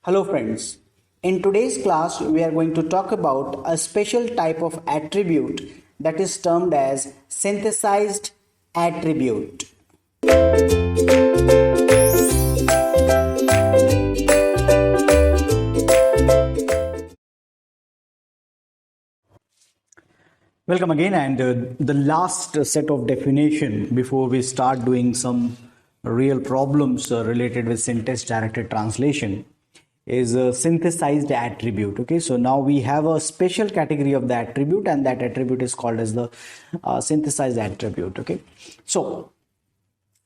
Hello friends, in today's class we are going to talk about a special type of attribute that is termed as synthesized attribute. Welcome again, and the last set of definition before we start doing some real problems related with syntax directed translation is a synthesized attribute. Okay, so now we have a special category of the attribute, and that attribute is called as the synthesized attribute. Okay, so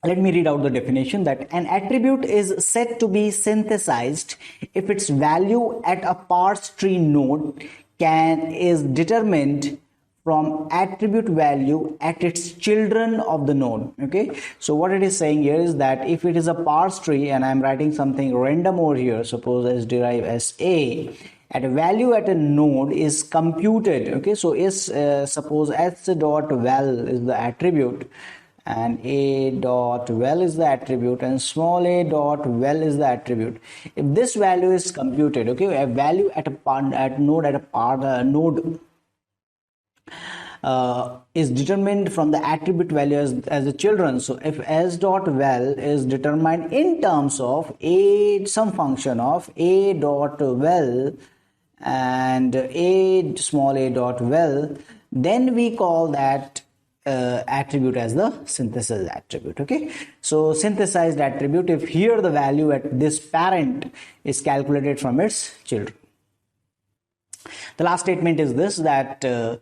let me read out the definition that an attribute is said to be synthesized if its value at a parse tree node is determined from attribute value at its children of the node. Okay, so what it is saying here is that if it is a parse tree and I'm writing something random over here, suppose as derive as a, at a value at a node is computed. Okay, so is suppose s dot val is the attribute and a dot val is the attribute and small a dot val is the attribute. If this value is computed, okay, a value at a node is determined from the attribute value as the children. So if s dot val is determined in terms of a some function of a dot val and a small a dot val, then we call that attribute as the synthesized attribute. Okay, so synthesized attribute if here the value at this parent is calculated from its children. The last statement is this, that the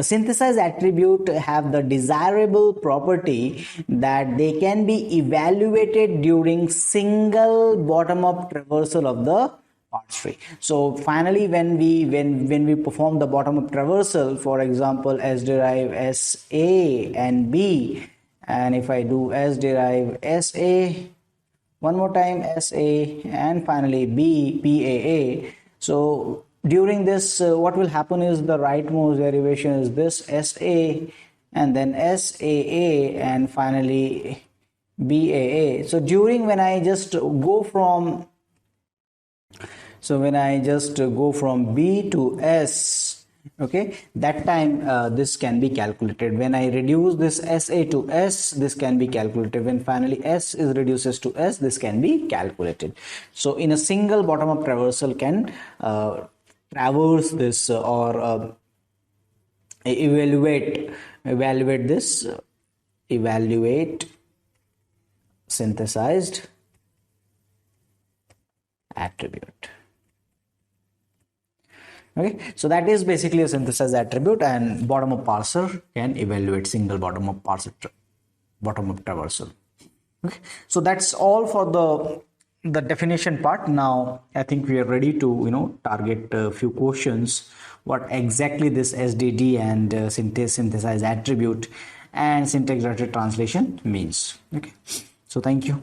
synthesized attribute have the desirable property that they can be evaluated during single bottom-up traversal of the parse tree. So finally, when we perform the bottom-up traversal, for example, s derive s a and b, and if I do s derive s a one more time, s a, and finally b p a a, so during this what will happen is the rightmost derivation is this SA and then SAA and finally BAA. So during when I just go from B to S, okay, that time this can be calculated. When I reduce this SA to S, this can be calculated. When finally S is reduces to S, this can be calculated. So in a single bottom-up traversal can traverse this or evaluate synthesized attribute. Okay, so that is basically a synthesized attribute, and bottom-up parser can evaluate single bottom-up traversal. Okay, so that's all for the definition part. Now I think we are ready to target a few questions what exactly this SDT and synthesized attribute and syntax directed translation means. Okay, so thank you.